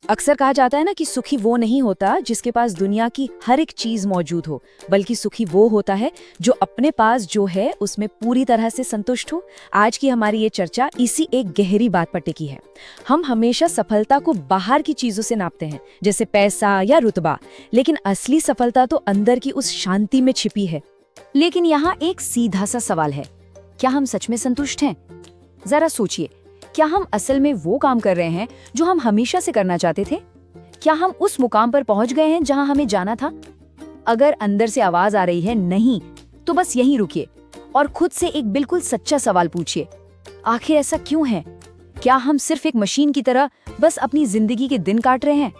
अक्सर कहा जाता है ना कि सुखी वो नहीं होता जिसके पास दुनिया की हर एक चीज मौजूद हो, बल्कि सुखी वो होता है जो अपने पास जो है उसमें पूरी तरह से संतुष्ट हो। आज की हमारी ये चर्चा इसी एक गहरी बात पर टिकी है। हम हमेशा सफलता को बाहर की चीजों से नापते हैं, जैसे पैसा या रुतबा, लेकिन असली सफलता तो अंदर की उस शांति में छिपी है। लेकिन यहाँ एक सीधा सा सवाल है, क्या हम सच में संतुष्ट हैं? जरा सोचिए, क्या हम असल में वो काम कर रहे हैं जो हम हमेशा से करना चाहते थे? क्या हम उस मुकाम पर पहुंच गए हैं जहां हमें जाना था? अगर अंदर से आवाज आ रही है नहीं, तो बस यहीं रुकिए और खुद से एक बिल्कुल सच्चा सवाल पूछिए, आखिर ऐसा क्यों है? क्या हम सिर्फ एक मशीन की तरह बस अपनी जिंदगी के दिन काट रहे हैं?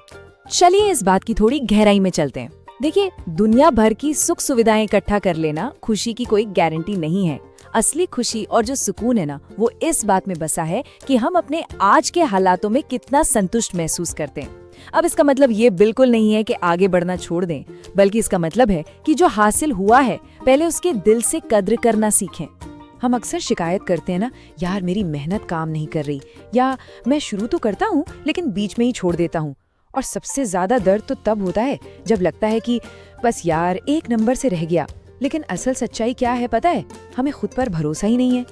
चलिए इस बात की थोड़ी गहराई में चलते हैं। देखिए, दुनिया भर की सुख सुविधाएं इकट्ठा कर लेना खुशी की कोई गारंटी नहीं है। असली खुशी और जो सुकून है ना, वो इस बात में बसा है कि हम अपने आज के हालातों में कितना संतुष्ट महसूस करते हैं। अब इसका मतलब ये बिल्कुल नहीं है कि आगे बढ़ना छोड़ दें, बल्कि इसका मतलब है कि जो हासिल हुआ है पहले उसके दिल से कद्र करना सीखें। हम अक्सर शिकायत करते हैं ना, यार मेरी मेहनत काम नहीं कर रही, या मैं शुरू तो करता हूँ लेकिन बीच में ही छोड़ देता हूँ। और सबसे ज्यादा दर्द तो तब होता है जब लगता है कि बस यार एक नंबर से रह गया। लेकिन असल सच्चाई क्या है पता है? हमें खुद पर भरोसा ही नहीं है।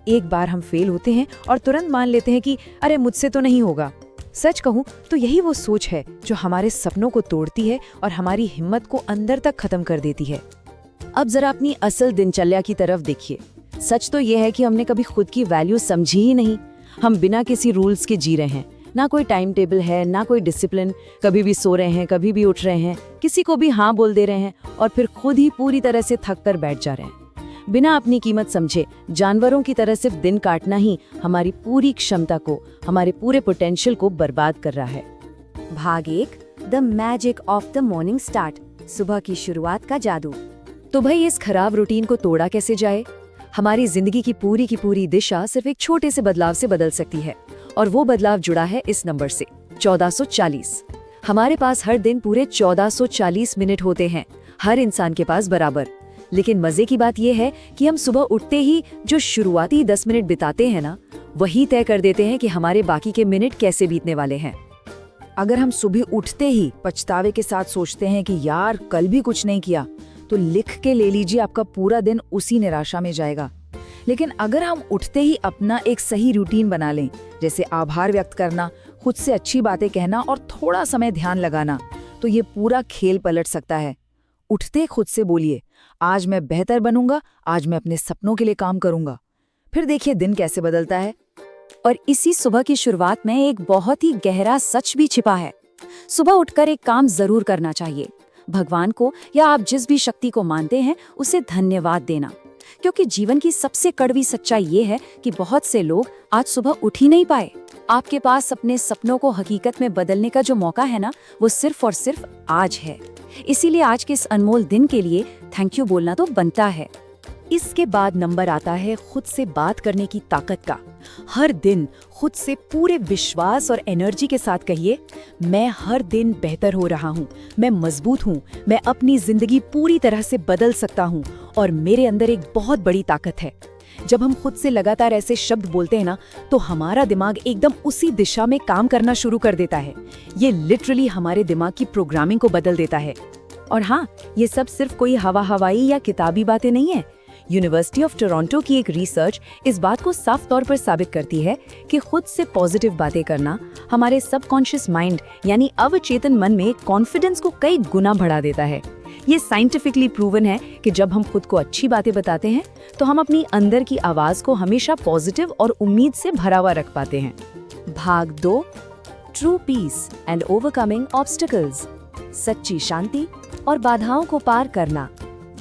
एक बार हम फेल होते हैं और तुरंत मान लेते हैं कि अरे मुझसे तो नहीं होगा। सच कहूँ तो यही वो सोच है जो हमारे सपनों को तोड़ती है और हमारी हिम्मत को अंदर तक खत्म कर देती है। अब जरा अपनी असल दिनचर्या की तरफ देखिए। सच तो ये है कि हमने कभी खुद की वैल्यू समझी ही नहीं। हम बिना किसी रूल्स के जी रहे हैं, ना कोई टाइम टेबल है, ना कोई डिसिप्लिन। कभी भी सो रहे हैं, कभी भी उठ रहे हैं, किसी को भी हाँ बोल दे रहे हैं और फिर खुद ही पूरी तरह से थक कर बैठ जा रहे हैं। बिना अपनी कीमत समझे जानवरों की तरह सिर्फ दिन काटना ही हमारी पूरी क्षमता को, हमारे पूरे पोटेंशियल को बर्बाद कर रहा है। भाग 1, the magic of the morning start, सुबह की शुरुआत का जादू। तो भाई इस खराब रूटीन को तोड़ा कैसे जाए? हमारी जिंदगी की पूरी दिशा सिर्फ एक छोटे से बदलाव से बदल सकती है, और वो बदलाव जुड़ा है इस नंबर से, 1440। हमारे पास हर दिन पूरे 1440 मिनट होते हैं, हर इंसान के पास बराबर। लेकिन मजे की बात यह है कि हम सुबह उठते ही जो शुरुआती 10 मिनट बिताते हैं ना, वही तय कर देते हैं कि हमारे बाकी के मिनट कैसे बीतने वाले हैं। अगर हम सुबह उठते ही पछतावे के साथ सोचते हैं कि यार कल भी कुछ नहीं किया, तो लिख के ले लीजिए, आपका पूरा दिन उसी निराशा में जाएगा। लेकिन अगर हम उठते ही अपना एक सही रूटीन बना लें, जैसे आभार व्यक्त करना, खुद से अच्छी बातें कहना और थोड़ा समय ध्यान लगाना, तो ये पूरा खेल पलट सकता है। उठते खुद से बोलिए, आज मैं बेहतर बनूंगा, आज मैं अपने सपनों के लिए काम करूंगा। फिर देखिए दिन कैसे बदलता है। और इसी सुबह की शुरुआत में एक बहुत ही गहरा सच भी छिपा है। सुबह उठकर एक काम जरूर करना चाहिए, भगवान को या आप जिस भी शक्ति को मानते हैं उसे धन्यवाद देना। क्योंकि जीवन की सबसे कड़वी सच्चाई ये है कि बहुत से लोग आज सुबह उठ ही नहीं पाए। आपके पास अपने सपनों को हकीकत में बदलने का जो मौका है ना, वो सिर्फ और सिर्फ आज है। इसीलिए आज के इस अनमोल दिन के लिए थैंक यू बोलना तो बनता है। इसके बाद नंबर आता है खुद से बात करने की ताकत का। हर दिन खुद से पूरे विश्वास और एनर्जी के साथ कहिए, मैं हर दिन बेहतर हो रहा हूँ, मैं मजबूत हूँ, मैं अपनी जिंदगी पूरी तरह से बदल सकता हूँ और मेरे अंदर एक बहुत बड़ी ताकत है। जब हम खुद से लगातार ऐसे शब्द बोलते हैं ना, तो हमारा दिमाग एकदम उसी दिशा में काम करना शुरू कर देता है। ये लिटरली हमारे दिमाग की प्रोग्रामिंग को बदल देता है। और हाँ, ये सब सिर्फ कोई हवाई या किताबी बातें नहीं है। यूनिवर्सिटी ऑफ टोरंटो की एक रिसर्च इस बात को साफ तौर पर साबित करती है कि खुद से पॉजिटिव बातें करना हमारे सबकॉन्शियस माइंड यानी अवचेतन मन में कॉन्फिडेंस को कई गुना बढ़ा देता है। ये साइंटिफिकली प्रूवन है कि जब हम खुद को अच्छी बातें बताते हैं तो हम अपनी अंदर की आवाज को हमेशा पॉजिटिव और उम्मीद से भरा हुआ रख पाते हैं। भाग 2, true peace and overcoming obstacles, सच्ची शांति और बाधाओं को पार करना।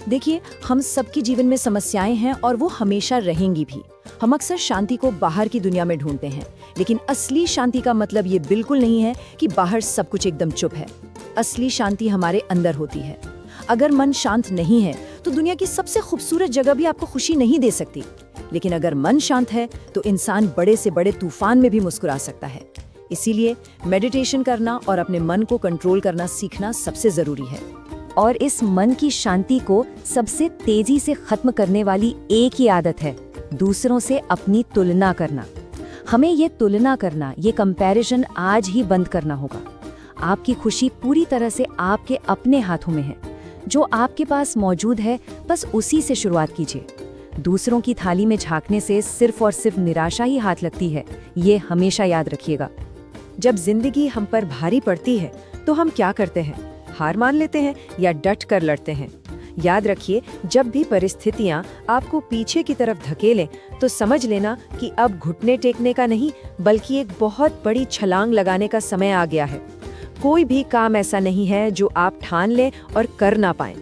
देखिए, हम सबकी जीवन में समस्याएं हैं और वो हमेशा रहेंगी भी। हम अक्सर शांति को बाहर की दुनिया में ढूंढते हैं, लेकिन असली शांति का मतलब ये बिल्कुल नहीं है कि बाहर सब कुछ एकदम चुप है। असली शांति हमारे अंदर होती है। अगर मन शांत नहीं है तो दुनिया की सबसे खूबसूरत जगह भी आपको खुशी नहीं दे सकती। लेकिन अगर मन शांत है तो इंसान बड़े से बड़े तूफान में भी मुस्कुरा सकता है। इसीलिए मेडिटेशन करना और अपने मन को कंट्रोल करना सीखना सबसे जरूरी है। और इस मन की शांति को सबसे तेजी से खत्म करने वाली एक ही आदत है, दूसरों से अपनी तुलना करना। हमें ये तुलना करना, ये कंपैरिजन आज ही बंद करना होगा। आपकी खुशी पूरी तरह से आपके अपने हाथों में है। जो आपके पास मौजूद है बस उसी से शुरुआत कीजिए। दूसरों की थाली में झांकने से सिर्फ और सिर्फ निराशा ही हाथ लगती है, ये हमेशा याद रखिएगा। जब जिंदगी हम पर भारी पड़ती है तो हम क्या करते हैं? हार मान लेते हैं या डट कर लड़ते हैं? याद रखिए, जब भी परिस्थितियां आपको पीछे की तरफ धकेलें तो समझ लेना कि अब घुटने टेकने का नहीं बल्कि एक बहुत बड़ी छलांग लगाने का समय आ गया है। कोई भी काम ऐसा नहीं है जो आप ठान लें और कर ना पाएं।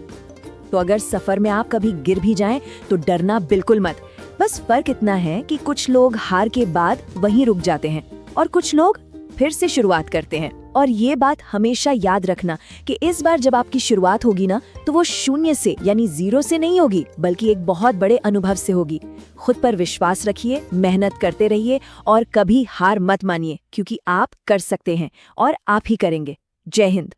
तो अगर सफर में आप कभी गिर भी जाएं तो डरना बिल्कुल मत। बस फर्क इतना है कि कुछ लोग हार के बाद वहीं रुक जाते हैं और कुछ लोग फिर से शुरुआत करते हैं। और ये बात हमेशा याद रखना कि इस बार जब आपकी शुरुआत होगी ना, तो वो 0 से यानी 0 से नहीं होगी बल्कि एक बहुत बड़े अनुभव से होगी। खुद पर विश्वास रखिए, मेहनत करते रहिए और कभी हार मत मानिए, क्योंकि आप कर सकते हैं और आप ही करेंगे। जय हिंद।